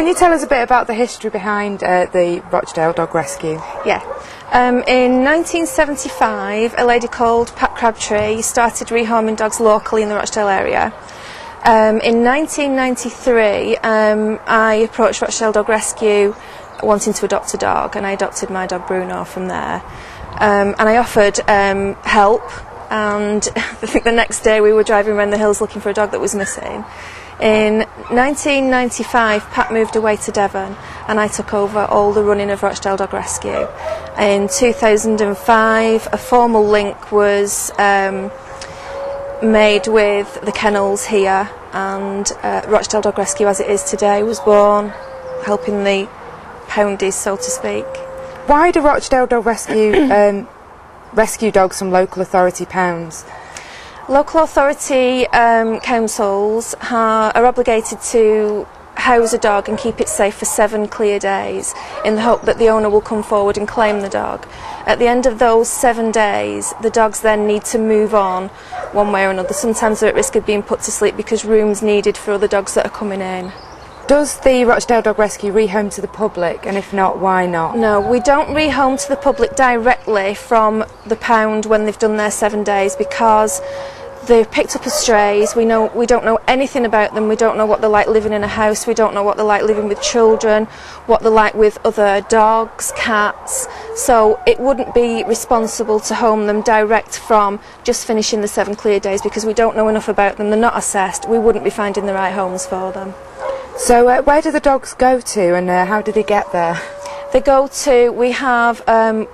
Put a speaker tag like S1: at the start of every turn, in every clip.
S1: Can you tell us a bit about the history behind the Rochdale Dog Rescue?
S2: Yeah. In 1975, a lady called Pat Crabtree started rehoming dogs locally in the Rochdale area. In 1993, I approached Rochdale Dog Rescue wanting to adopt a dog, and I adopted my dog Bruno from there. And I offered help, and I think the next day we were driving around the hills looking for a dog that was missing. In 1995, Pat moved away to Devon, and I took over all the running of Rochdale Dog Rescue. In 2005, a formal link was made with the kennels here, and Rochdale Dog Rescue, as it is today, was born, helping the poundies, so to speak.
S1: Why do Rochdale Dog Rescue rescue dogs from local authority pounds?
S2: Local authority councils are obligated to house a dog and keep it safe for 7 clear days in the hope that the owner will come forward and claim the dog. At the end of those 7 days, the dogs then need to move on one way or another. Sometimes they're at risk of being put to sleep because room's needed for other dogs that are coming in.
S1: Does the Rochdale Dog Rescue rehome to the public, and if not, why not?
S2: No, we don't rehome to the public directly from the pound when they've done their 7 days, because they're picked up as strays. We don't know anything about them. We don't know what they're like living in a house. We don't know what they're like living with children, what they're like with other dogs, cats. So it wouldn't be responsible to home them direct from just finishing the 7 clear days, because we don't know enough about them. They're not assessed. We wouldn't be finding the right homes for them.
S1: So where do the dogs go to, and how do they get there?
S2: They go to, we have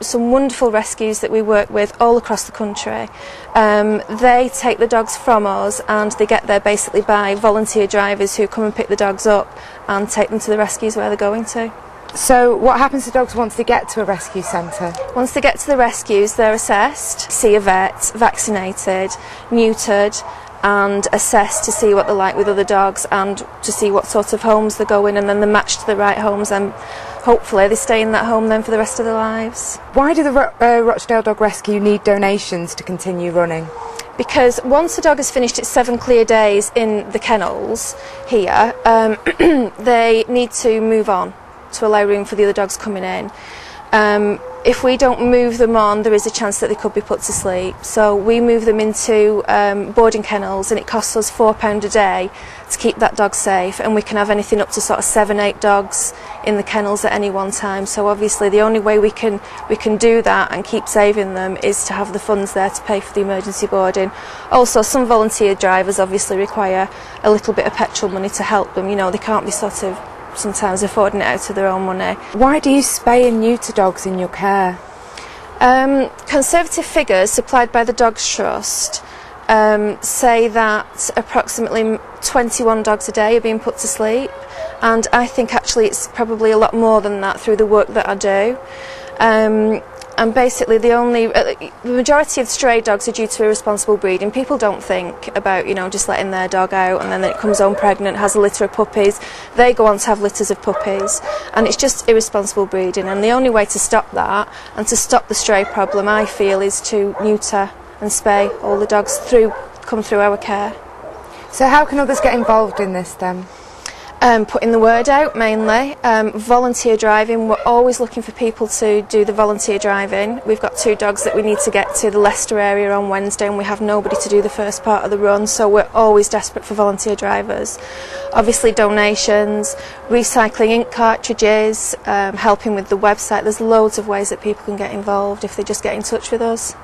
S2: some wonderful rescues that we work with all across the country. They take the dogs from us, and they get there basically by volunteer drivers who come and pick the dogs up and take them to the rescues where they're going to.
S1: So what happens to dogs once they get to a rescue centre?
S2: Once they get to the rescues, they're assessed, see a vet, vaccinated, neutered, and assessed to see what they're like with other dogs and to see what sort of homes they're going, and then they're matched to the right homes, and hopefully they stay in that home then for the rest of their lives.
S1: Why do the Rochdale Dog Rescue need donations to continue running?
S2: Because once a dog has finished its 7 clear days in the kennels here, they need to move on to allow room for the other dogs coming in. If we don't move them on, there is a chance that they could be put to sleep. So we move them into boarding kennels, and it costs us £4 a day to keep that dog safe, and we can have anything up to sort of 7-8 dogs in the kennels at any one time. So obviously the only way we can do that and keep saving them is to have the funds there to pay for the emergency boarding. Also, some volunteer drivers obviously require a little bit of petrol money to help them. You know, they can't be sort of sometimes affording it out of their own money. Why
S1: do you spay and neuter dogs in your care?
S2: Conservative figures supplied by the Dogs Trust say that approximately 21 dogs a day are being put to sleep, and I think actually it's probably a lot more than that through the work that I do. And basically the majority of stray dogs are due to irresponsible breeding. People don't think about, you know, just letting their dog out and then it comes home pregnant, has a litter of puppies. They go on to have litters of puppies, and it's just irresponsible breeding. And the only way to stop that and to stop the stray problem, I feel, is to neuter and spay all the dogs come through our care.
S1: So how can others get involved in this then?
S2: Putting the word out mainly. Volunteer driving, we're always looking for people to do the volunteer driving. We've got 2 dogs that we need to get to the Leicester area on Wednesday, and we have nobody to do the first part of the run, so we're always desperate for volunteer drivers. Obviously donations, recycling ink cartridges, helping with the website. There's loads of ways that people can get involved if they just get in touch with us.